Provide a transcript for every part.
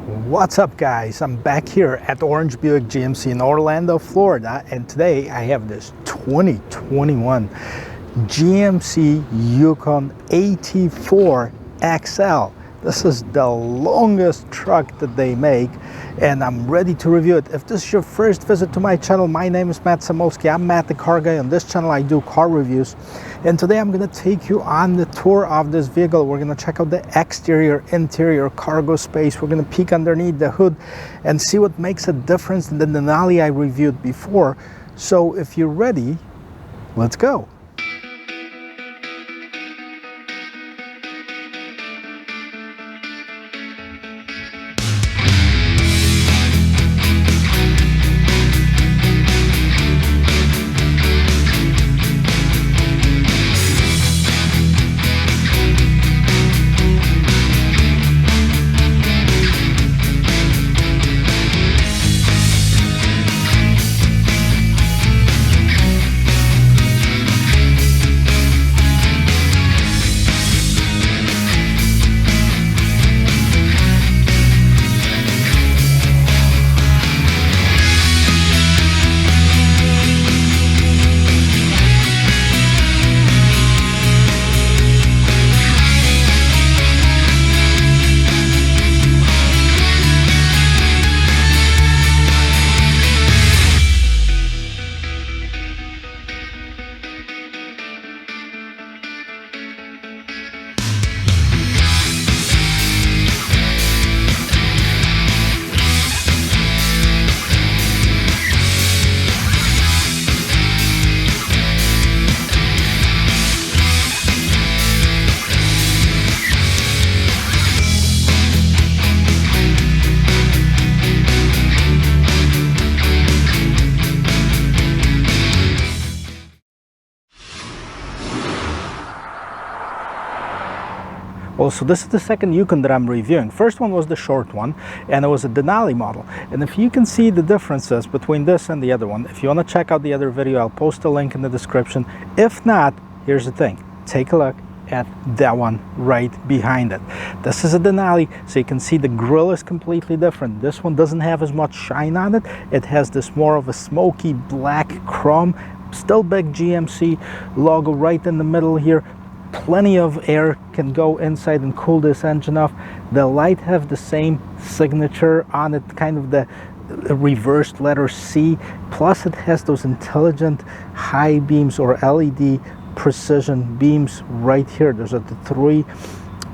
What's up, guys? I'm back here at Orange Buick GMC in Orlando, Florida, and today I have this 2021 GMC Yukon AT4 XL. This is the longest truck that they make, and I'm ready to review it. If this is your first visit to my channel, my name is Matt Samolsky. I'm Matt the Car Guy. On this channel I do car reviews, and today I'm going to take you on the tour of this vehicle. We're going to check out the exterior, interior, cargo space. We're going to peek underneath the hood and see what makes a difference in the Denali I reviewed before. So if you're ready, let's go. Well, so this is the second Yukon that I'm reviewing. First one was the short one, and it was a Denali model. And if you can see the differences between this and the other one, if you want to check out the other video, I'll post a link in the description. If not, here's the thing. Take a look at that one right behind it. This is a Denali, so you can see the grille is completely different. This one doesn't have as much shine on it. It has this more of a smoky black chrome, still big GMC logo right in the middle here. Plenty of air can go inside and cool this engine off. The light have the same signature on it, kind of the reversed letter C. Plus it has those intelligent high beams or LED precision beams right here. There's the three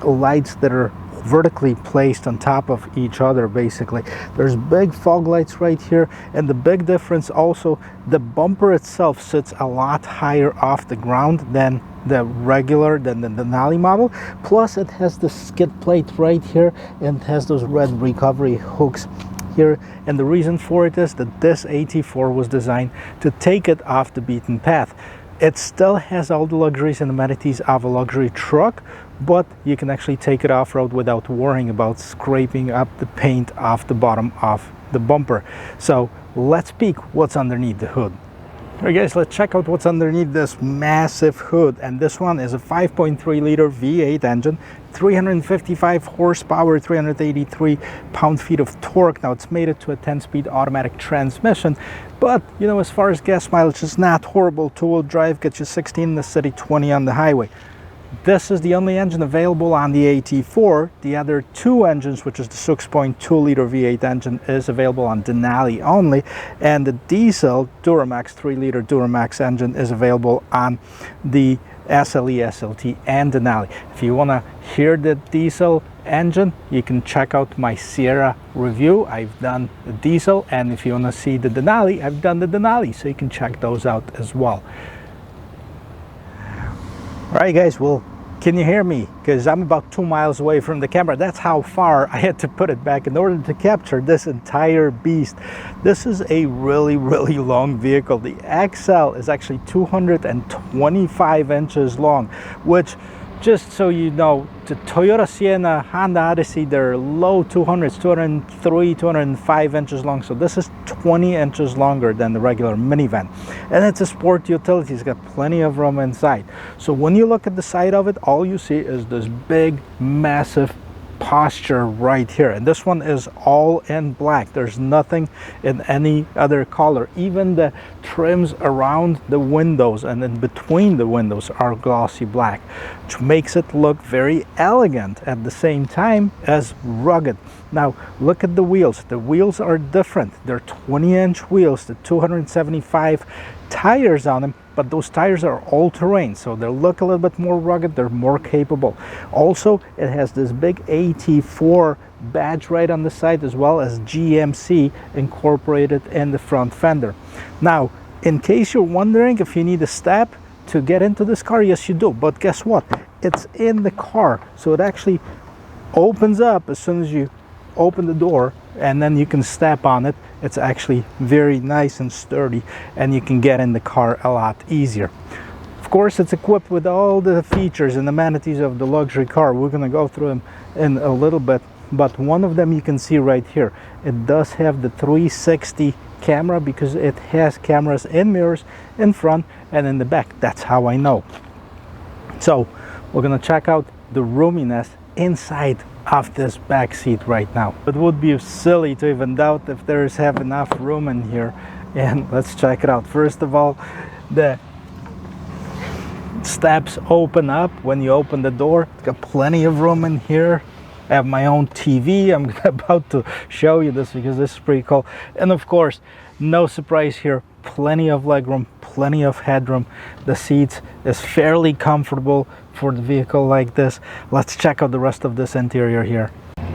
lights that are vertically placed on top of each other. Basically there's big fog lights right here, and the big difference also, the bumper itself sits a lot higher off the ground than the Denali model. Plus it has the skid plate right here and has those red recovery hooks here, and the reason for it is that this AT4 was designed to take it off the beaten path. It still has all the luxuries and amenities of a luxury truck, but you can actually take it off-road without worrying about scraping up the paint off the bottom of the bumper. So let's peek what's underneath the hood. Alright guys, let's check out what's underneath this massive hood. And this one is a 5.3 liter V8 engine, 355 horsepower, 383 pound-feet of torque. Now it's made it to a 10-speed automatic transmission, but you know, as far as gas mileage, it's not horrible. Two-wheel drive gets you 16 in the city, 20 on the highway. This is the only engine available on the AT4. The other two engines, which is the 6.2 liter V8 engine, is available on Denali only, and the diesel Duramax 3 liter Duramax engine is available on the SLE, SLT, and Denali. If you want to hear the diesel engine, you can check out my Sierra review. I've done the diesel, and if you want to see the Denali, I've done the Denali, so you can check those out as well. All right guys, well, can you hear me? Because I'm about 2 miles away from the camera. That's how far I had to put it back in order to capture this entire beast. This is a really long vehicle. The XL is actually 225 inches long, which, just so you know, the Toyota Sienna, Honda Odyssey, they're low 200s, 203, 205 inches long. So this is 20 inches longer than the regular minivan. And it's a sport utility. It's got plenty of room inside. So when you look at the side of it, all you see is this big, massive posture right here. And this one is all in black. There's nothing in any other color. Even the trims around the windows and in between the windows are glossy black, which makes it look very elegant at the same time as rugged. Now look at the wheels. The wheels are different. They're 20-inch wheels, the 275 tires on them, but those tires are all-terrain, so they look a little bit more rugged. They're more capable. Also, it has this big AT4 badge right on the side, as well as GMC incorporated in the front fender. Now, in case you're wondering if you need a step to get into this car, yes you do, but guess what? It's in the car, so it actually opens up as soon as you open the door, and then you can step on it. It's actually very nice and sturdy, and you can get in the car a lot easier. Of course, it's equipped with all the features and amenities of the luxury car. We're going to go through them in a little bit, but one of them you can see right here. It does have the 360 camera because it has cameras and mirrors in front and in the back. That's how I know. So we're going to check out the roominess inside of this back seat right now. It would be silly to even doubt if there's enough room in here, and let's check it out. First of all, the steps open up when you open the door. It's got plenty of room in here. I have my own TV. I'm about to show you this because this is pretty cool. And of course, no surprise here, plenty of legroom, plenty of headroom. The seats is fairly comfortable for the vehicle like this. Let's check out the rest of this interior here.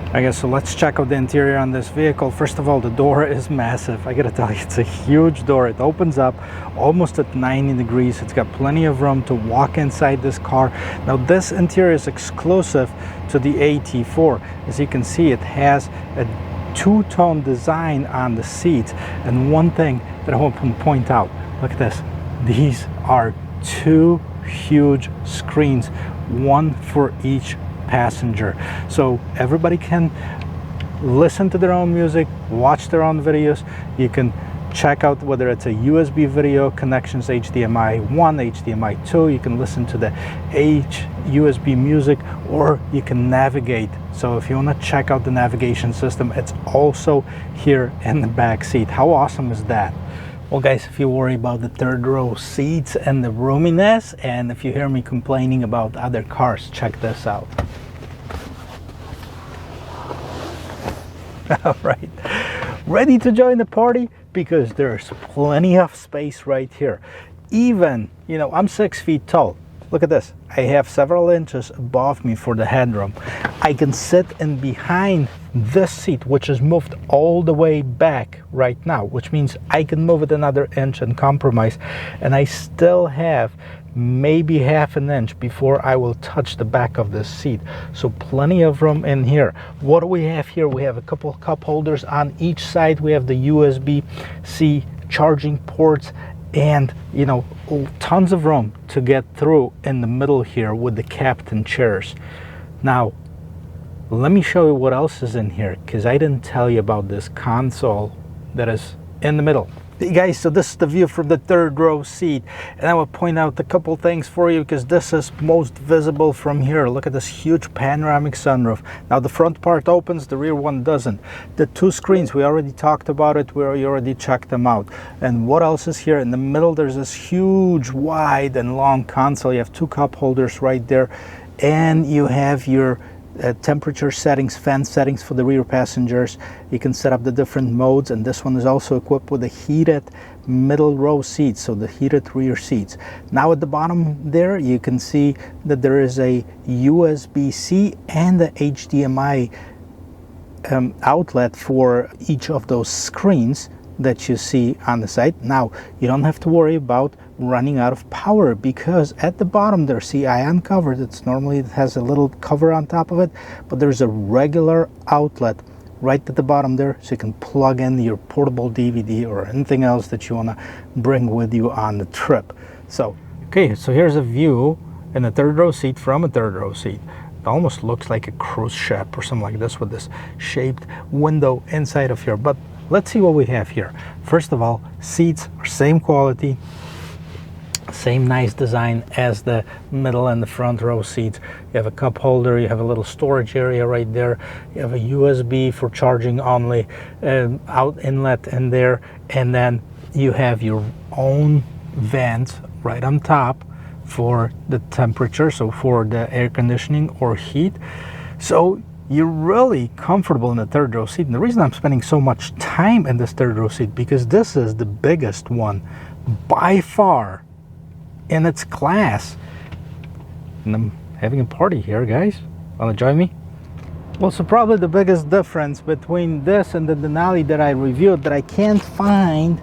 Okay, so let's check out the interior on this vehicle. First of all, the door is massive. I gotta tell you, it's a huge door. It opens up almost at 90 degrees. It's got plenty of room to walk inside this car. Now, this interior is exclusive to the AT4. As you can see, it has a two-tone design on the seats. And one thing that I want to point out, look at this. These are two huge screens, one for each passenger, so everybody can listen to their own music, watch their own videos. You can check out whether it's a USB video connections, HDMI 1, HDMI 2. You can listen to the USB music, or you can navigate. So if you want to check out the navigation system, it's also here in the back seat. How awesome is that? Well guys, if you worry about the third row seats and the roominess, and if you hear me complaining about other cars, check this out. All right, ready to join the party? Because there's plenty of space right here. Even, you know, I'm 6 feet tall. Look at this. I have several inches above me for the headroom. I can sit in behind this seat, which is moved all the way back right now, which means I can move it another inch and compromise, and I still have maybe half an inch before I will touch the back of this seat. So plenty of room in here. What do we have here? We have a couple of cup holders on each side. We have the USB-C charging ports, and you know, tons of room to get through in the middle here with the captain chairs. Now let me show you what else is in here, because I didn't tell you about this console that is in the middle. Hey guys, so this is the view from the third row seat, and I will point out a couple things for you because this is most visible from here. Look at this huge panoramic sunroof. Now the front part opens, the rear one doesn't. The two screens, we already talked about it, we already checked them out. And what else is here? In the middle there's this huge wide and long console. You have two cup holders right there, and you have your temperature settings, fan settings for the rear passengers. You can set up the different modes, and this one is also equipped with a heated middle row seats, so the heated rear seats. Now at the bottom there you can see that there is a USB-C and the HDMI outlet for each of those screens that you see on the side. Now you don't have to worry about running out of power, because at the bottom there, see, I uncovered it. Normally it has a little cover on top of it, but there's a regular outlet right at the bottom there, so you can plug in your portable DVD or anything else that you want to bring with you on the trip. So okay, so here's a view in a third row seat from a third row seat. It almost looks like a cruise ship or something like this, with this shaped window inside of here. But let's see what we have here. First of all, seats are same quality, Same nice design as the middle and the front row seats. You have a cup holder, you have a little storage area right there, you have a USB for charging only, out inlet in there, and then you have your own vents right on top for the temperature, so for the air conditioning or heat. So you're really comfortable in the third row seat. And the reason I'm spending so much time in this third row seat, because this is the biggest one by far in its class. And I'm having a party here, guys. Want to join me? Well, so probably the biggest difference between this and the Denali that I reviewed, that I can't find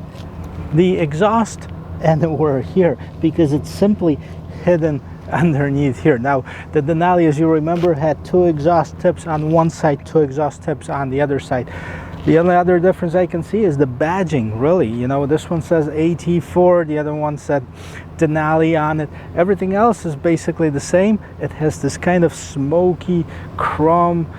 the exhaust anywhere here because it's simply hidden underneath here. Now, the Denali, as you remember, had 2 exhaust tips on one side, 2 exhaust tips on the other side. The only other difference I can see is the badging, really. You know, this one says AT4, the other one said Denali on it. Everything else is basically the same. It has this kind of smoky chrome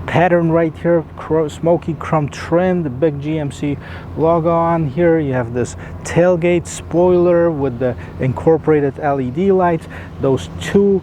pattern right here, smoky chrome trim, the big GMC logo on here. You have this tailgate spoiler with the incorporated LED lights, those 2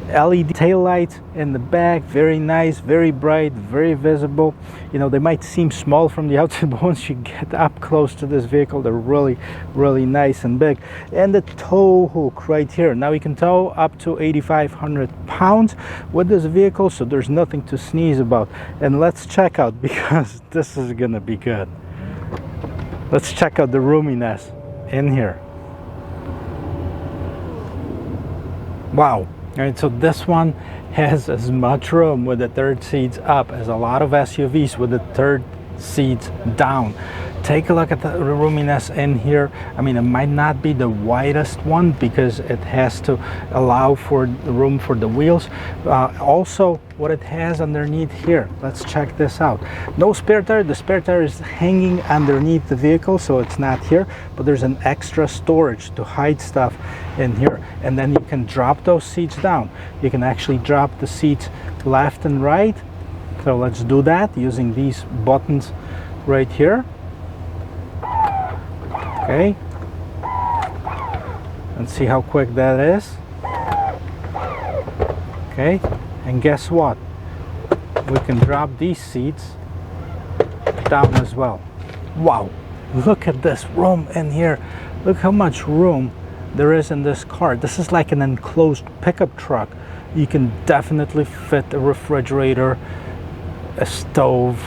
LED tail lights in the back, very nice, very bright, very visible. You know, they might seem small from the outside, but once you get up close to this vehicle, they're really, really nice and big. And the tow hook right here. Now you can tow up to 8,500 pounds with this vehicle, so there's nothing to sneeze about. And let's check out, because this is gonna be good. Let's check out the roominess in here. Wow. All right, so this one has as much room with the third seats up as a lot of SUVs with the third seats down. Take a look at the roominess in here. I mean, it might not be the widest one because it has to allow for room for the wheels. Also, what it has underneath here, let's check this out. No spare tire. The spare tire is hanging underneath the vehicle, so it's not here, but there's an extra storage to hide stuff in here. And then you can drop those seats down. You can actually drop the seats left and right. So let's do that using these buttons right here. Okay, and see how quick that is. Okay, and guess what? We can drop these seats down as well. Wow, look at this room in here. Look how much room there is in this car. This is like an enclosed pickup truck. You can definitely fit a refrigerator, a stove,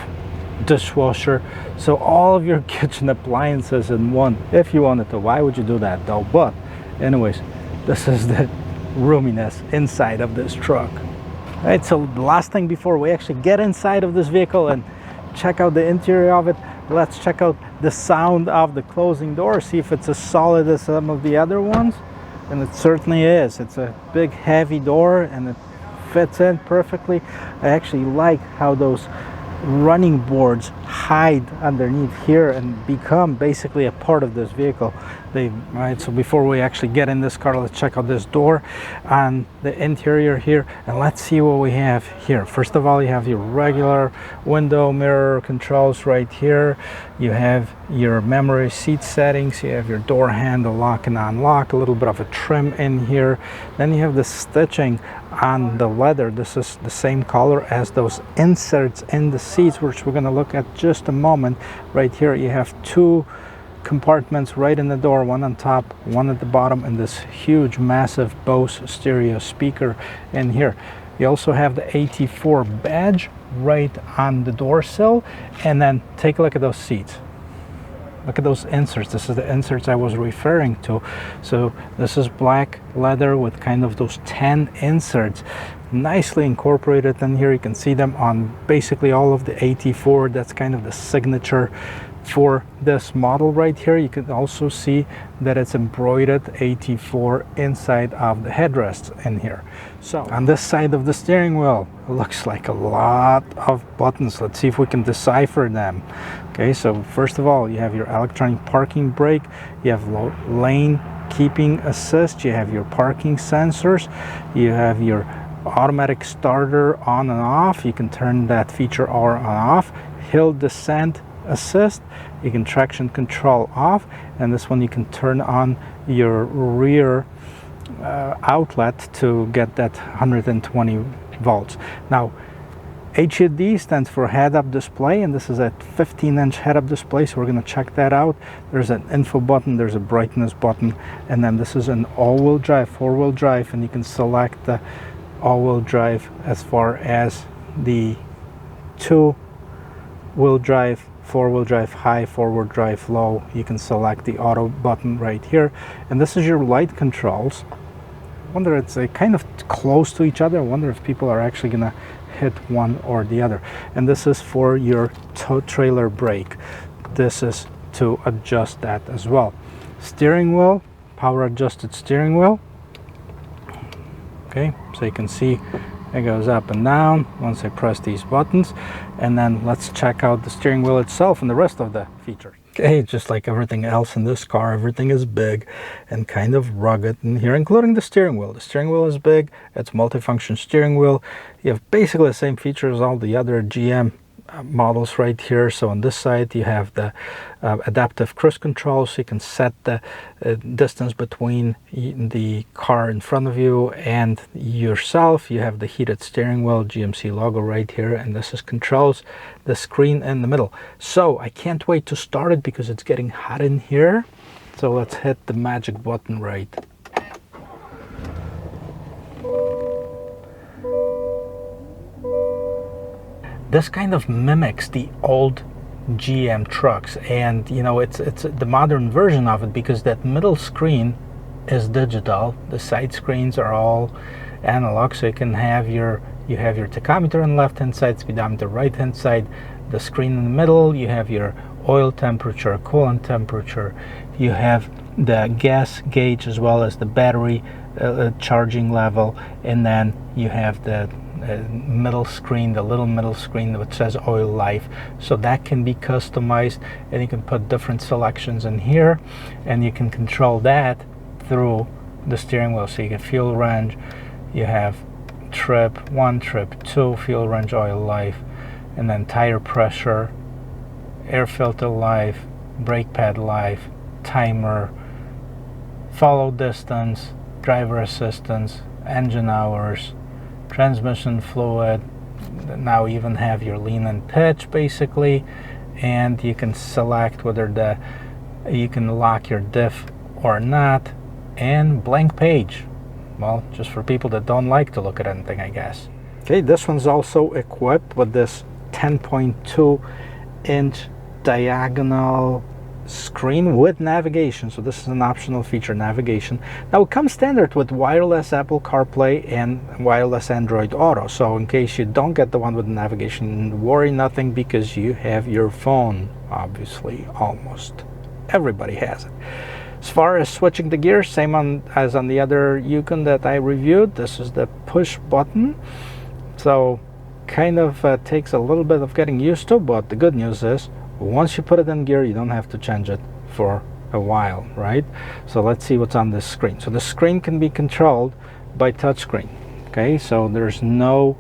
dishwasher, so all of your kitchen appliances in one, if you wanted to. Why would you do that though? But anyways, this is the roominess inside of this truck. All right, so the last thing before we actually get inside of this vehicle and check out the interior of it, let's check out the sound of the closing door, see if it's as solid as some of the other ones. And it certainly is. It's a big heavy door and it fits in perfectly. I actually like how those running boards hide underneath here and become basically a part of this vehicle. Right, so before we actually get in this car, let's check out this door and the interior here, and let's see what we have here. First of all, you have your regular window mirror controls right here. You have your memory seat settings. You have your door handle lock and unlock, a little bit of a trim in here. Then you have the stitching on the leather. This is the same color as those inserts in the seats, which we're going to look at just a moment. Right here you have 2 compartments right in the door, one on top, one at the bottom, and this huge massive Bose stereo speaker in here. You also have the AT4 badge right on the door sill. And then take a look at those seats. Look at those inserts. This is the inserts I was referring to. So this is black leather with kind of those 10 inserts nicely incorporated in here. You can see them on basically all of the AT4. That's kind of the signature for this model right here. You can also see that it's embroidered AT4 inside of the headrests in here. So on this side of the steering wheel, it looks like a lot of buttons. Let's see if we can decipher them. Okay, so first of all, you have your electronic parking brake, you have lane keeping assist, you have your parking sensors, you have your automatic starter on and off. You can turn that feature on and off. Hill descent assist, you can traction control off, and this one you can turn on your rear outlet to get that 120 volts. Now HUD stands for head-up display, and this is a 15-inch head-up display, so we're going to check that out. There's an info button, there's a brightness button, and then this is an all-wheel drive, four-wheel drive, and you can select the all-wheel drive as far as the two-wheel drive, four-wheel drive high, four-wheel drive low. You can select the auto button right here, and this is your light controls. I wonder, it's kind of close to each other. I wonder if people are actually going to hit one or the other. And this is for your tow trailer brake. This is to adjust that as well. Steering wheel, power adjusted steering wheel. Okay, so you can see it goes up and down once I press these buttons. And then let's check out the steering wheel itself and the rest of the features. Okay, just like everything else in this car, everything is big and kind of rugged in here, including the steering wheel. The steering wheel is big, it's multifunction steering wheel. You have basically the same features as all the other GM models right here. So on this side you have the adaptive cruise control, so you can set the distance between the car in front of you and yourself. You have the heated steering wheel, GMC logo right here, and this is controls the screen in the middle. So I can't wait to start it because it's getting hot in here. So let's hit the magic button right. This kind of mimics the old GM trucks, and you know, it's the modern version of it because that middle screen is digital. The side screens are all analog, so you can have your tachometer on the left hand side, speedometer right hand side, the screen in the middle. You have your oil temperature, coolant temperature, you have the gas gauge as well as the battery charging level, and then you have the middle screen, the little middle screen which says oil life. So that can be customized, and you can put different selections in here, and you can control that through the steering wheel. So you get fuel range, you have trip 1, trip 2, fuel range, oil life, and then tire pressure, air filter life, brake pad life, timer, follow distance, driver assistance, engine hours, transmission fluid. Now you even have your lean and pitch basically, and you can select whether you can lock your diff or not, and blank page. Well, just for people that don't like to look at anything, I guess. Okay, this one's also equipped with this 10.2 inch diagonal screen with navigation. So this is an optional feature, navigation. Now it comes standard with wireless Apple CarPlay and wireless Android Auto. So in case you don't get the one with navigation, worry nothing, because you have your phone. Obviously, almost everybody has it. As far as switching the gears, same as on the other Yukon that I reviewed. This is the push button. So kind of takes a little bit of getting used to, but the good news is once you put it in gear, you don't have to change it for a while, right? So let's see what's on this screen. So the screen can be controlled by touchscreen. Okay, so there's no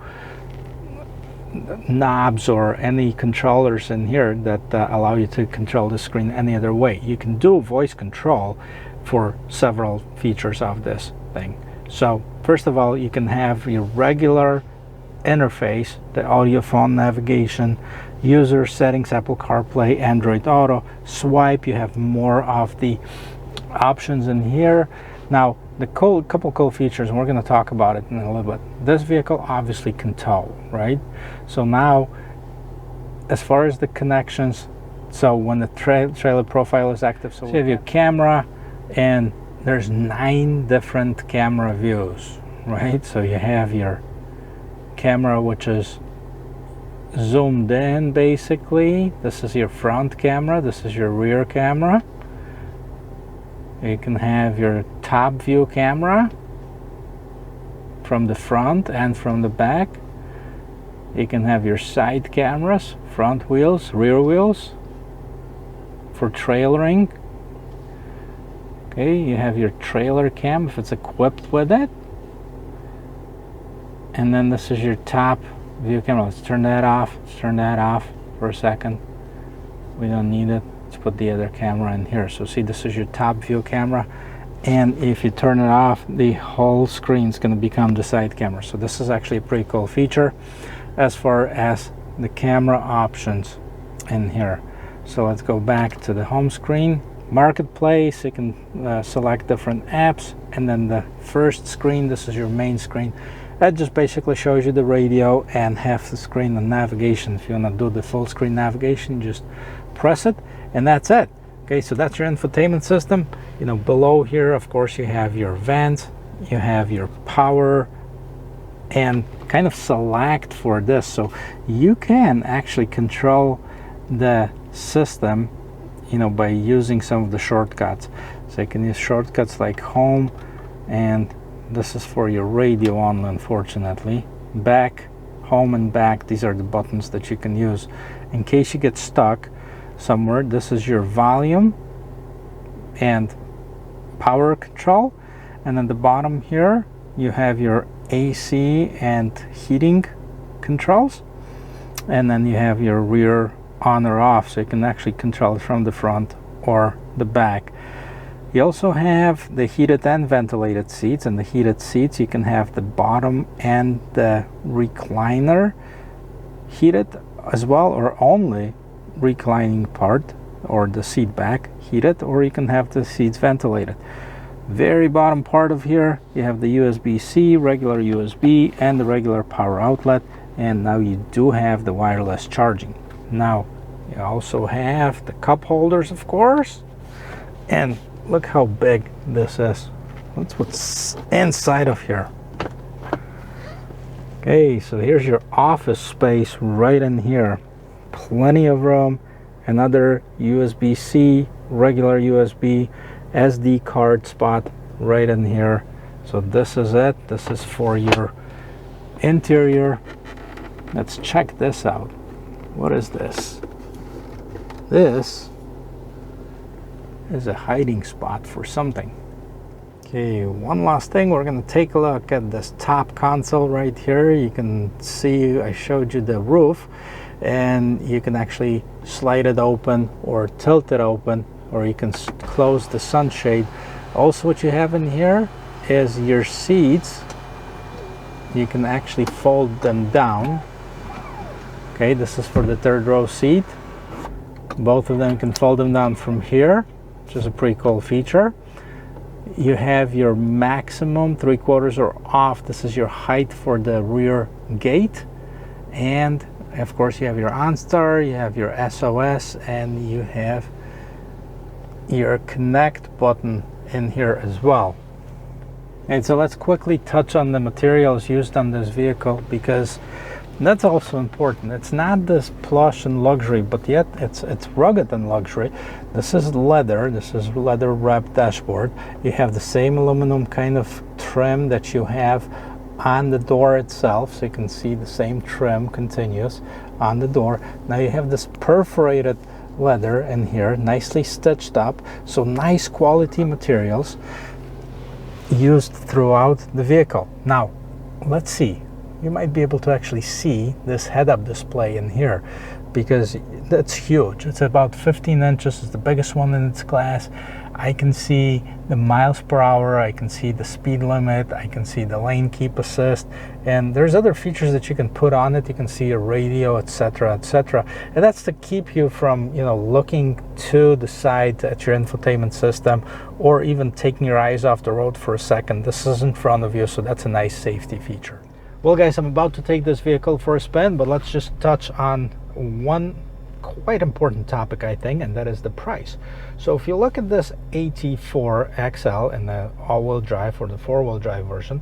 knobs or any controllers in here that allow you to control the screen any other way. You can do voice control for several features of this thing. So first of all, you can have your regular interface, the audio, phone, navigation, user settings, Apple CarPlay, Android Auto, swipe. You have more of the options in here. Now the couple cool features, and we're going to talk about it in a little bit. This vehicle obviously can tow, right? So now as far as the connections, so when the trailer profile is active, so you have your camera, and there's 9 different camera views, right? So you have your camera, which is zoomed in basically. This is your front camera, this is your rear camera. You can have your top view camera from the front and from the back. You can have your side cameras, front wheels, rear wheels, for trailering. Okay, you have your trailer cam if it's equipped with it. And then this is your top view camera. Let's turn that off. Let's turn that off for a second. We don't need it. Let's put the other camera in here. So see, this is your top view camera, and if you turn it off, the whole screen is going to become the side camera. So this is actually a pretty cool feature as far as the camera options in here. So let's go back to the home screen. Marketplace, you can select different apps, and then the first screen, this is your main screen. That just basically shows you the radio and half the screen on navigation. If you want to do the full screen navigation, just press it, and that's it. Okay, so that's your infotainment system. You know, below here, of course, you have your vents, you have your power, and kind of select for this. So you can actually control the system, you know, by using some of the shortcuts. So you can use shortcuts like home, and this is for your radio only, unfortunately. Back, home and back, these are the buttons that you can use in case you get stuck somewhere. This is your volume and power control, and then the bottom here you have your AC and heating controls, and then you have your rear on or off, so you can actually control it from the front or the back. You also have the heated and ventilated seats, and the heated seats you can have the bottom and the recliner heated as well, or only reclining part or the seat back heated, or you can have the seats ventilated. Very bottom part of here you have the USB-C, regular USB, and the regular power outlet, and now you do have the wireless charging. Now you also have the cup holders, of course, and look how big this is. That's what's inside of here. Okay, so here's your office space right in here. Plenty of room. Another USB-C, regular USB, SD card spot right in here. So this is it. This is for your interior. Let's check this out. What is this? This is a hiding spot for something. Okay, one last thing, we're going to take a look at this top console right here. You can see I showed you the roof, and you can actually slide it open or tilt it open, or you can close the sunshade. Also, what you have in here is your seats. You can actually fold them down. Okay, this is for the third row seat. Both of them can fold them down from here, which is a pretty cool feature. You have your maximum 3/4 or off. This is your height for the rear gate, and of course you have your OnStar, you have your SOS, and you have your connect button in here as well. And so let's quickly touch on the materials used on this vehicle, because that's also important. It's not this plush and luxury, but yet it's rugged and luxury. This is leather. This is leather wrapped dashboard. You have the same aluminum kind of trim that you have on the door itself, so you can see the same trim continues on the door. Now you have this perforated leather in here, nicely stitched up, so nice quality materials used throughout the vehicle. Now let's see, you might be able to actually see this head-up display in here, because that's huge. It's about 15 inches. It's the biggest one in its class. I can see the miles per hour, I can see the speed limit, I can see the lane keep assist, and there's other features that you can put on it. You can see a radio, etc., etc., and that's to keep you from, you know, looking to the side at your infotainment system, or even taking your eyes off the road for a second. This is in front of you, so that's a nice safety feature. Well guys, I'm about to take this vehicle for a spin, but let's just touch on one quite important topic, I think, and that is the price. So if you look at this AT4 XL in the all-wheel drive or the four-wheel drive version,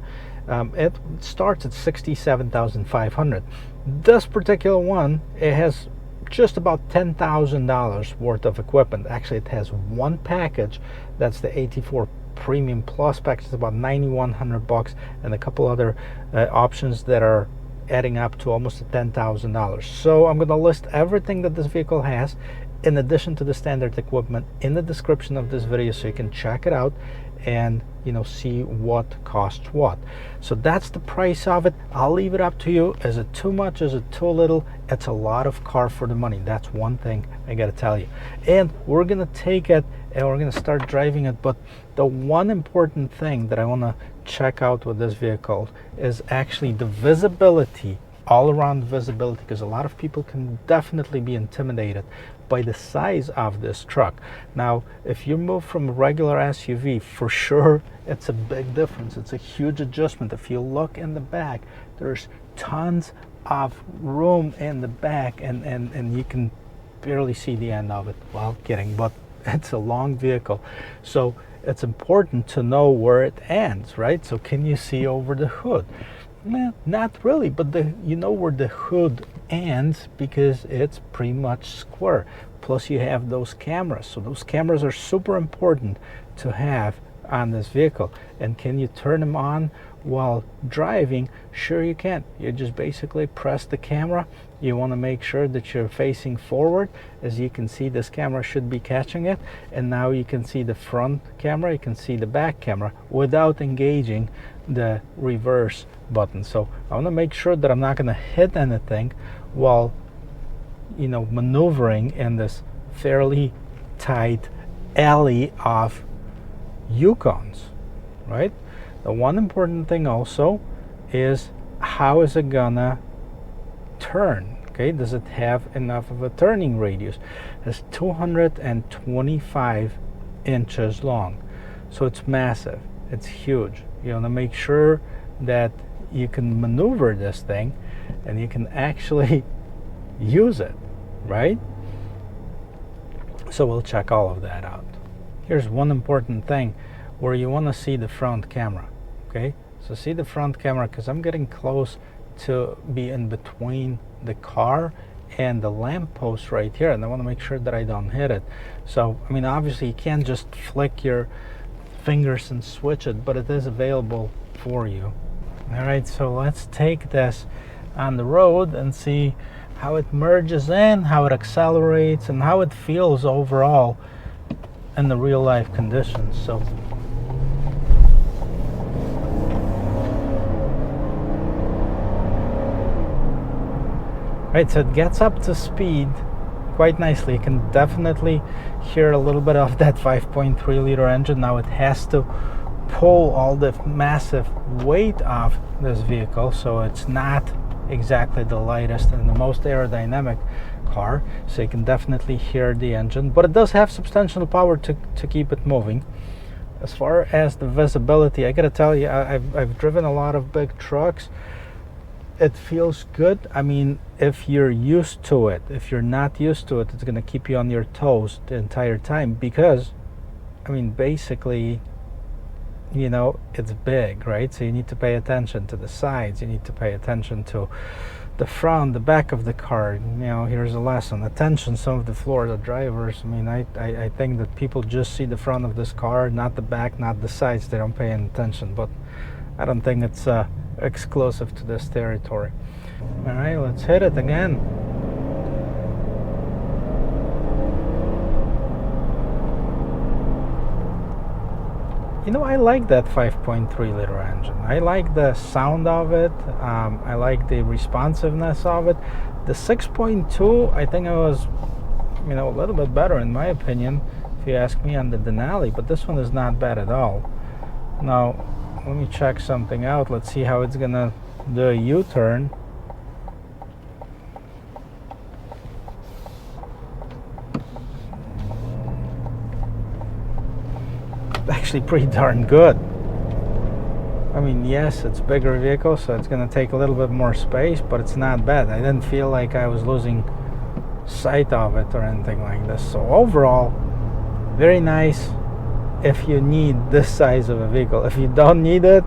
it starts at $67,500. This particular one, it has just about $10,000 worth of equipment. Actually, it has one package. That's the AT4 Premium Plus package. It's about $9,100, and a couple other options that are adding up to almost $10,000. So I'm going to list everything that this vehicle has in addition to the standard equipment in the description of this video, so you can check it out and see what costs what. So that's the price of it. I'll leave it up to you. Is it too much? Is it too little? It's a lot of car for the money. That's one thing I gotta tell you. And we're gonna take it and we're gonna start driving it. But the one important thing that I want to check out with this vehicle is actually the visibility, all around visibility, because a lot of people can definitely be intimidated by the size of this truck. Now, if you move from a regular SUV, for sure it's a big difference. It's a huge adjustment. If you look in the back, there's tons of room in the back, and you can barely see the end of it. Well, kidding, but it's a long vehicle, so it's important to know where it ends, right? So can you see over the hood? Not really, but you know where the hood ends because it's pretty much square. Plus you have those cameras, so those cameras are super important to have on this vehicle. And can you turn them on while driving? Sure you can. You just basically press the camera. You want to make sure that you're facing forward. As you can see, this camera should be catching it, and now you can see the front camera, you can see the back camera without engaging the reverse button. So I want to make sure that I'm not going to hit anything while maneuvering in this fairly tight alley of Yukons, right? The one important thing also is, how is it gonna turn? Okay, does it have enough of a turning radius? It's 225 inches long, so it's massive, it's huge. You want to make sure that you can maneuver this thing and you can actually use it, right? So we'll check all of that out. Here's one important thing where you want to see the front camera. Okay, so see the front camera, because I'm getting close to be in between the car and the lamppost right here, and I want to make sure that I don't hit it. So I mean, obviously you can't just flick your fingers and switch it, but it is available for you. All right, so let's take this on the road and see how it merges in, how it accelerates, and how it feels overall in the real life conditions. So right, so it gets up to speed quite nicely. You can definitely hear a little bit of that 5.3 liter engine. Now it has to pull all the massive weight of this vehicle, so it's not exactly the lightest and the most aerodynamic car, so you can definitely hear the engine, but it does have substantial power to keep it moving. As far as the visibility, I gotta tell you, I've driven a lot of big trucks. It feels good. I mean, if you're used to it. If you're not used to it, it's gonna keep you on your toes the entire time, because I mean, basically, it's big, right? So you need to pay attention to the sides, you need to pay attention to the front, the back of the car. Here's a lesson: attention. Some of the Florida drivers, I mean, I think that people just see the front of this car, not the back, not the sides. They don't pay any attention, but I don't think it's exclusive to this territory. All right, let's hit it again. I like that 5.3 liter engine. I like the sound of it. I like the responsiveness of it. The 6.2, I think it was, a little bit better in my opinion, if you ask me, on the Denali, but this one is not bad at all. Now, let me check something out. Let's see how it's gonna do a U-turn. Actually pretty darn good. I mean, yes, it's a bigger vehicle, so it's gonna take a little bit more space, but it's not bad. I didn't feel like I was losing sight of it or anything like this. So overall, very nice if you need this size of a vehicle. If you don't need it,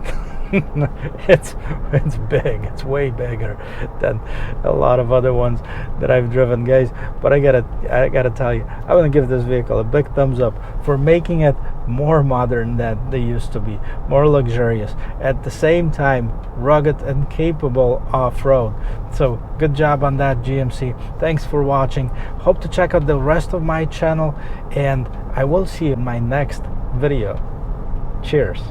it's big. It's way bigger than a lot of other ones that I've driven, guys. But I gotta tell you, I want to give this vehicle a big thumbs up for making it more modern than they used to be, more luxurious, at the same time rugged and capable off-road. So good job on that, GMC. Thanks for watching. Hope to check out the rest of my channel, and I will see you in my next video. Cheers.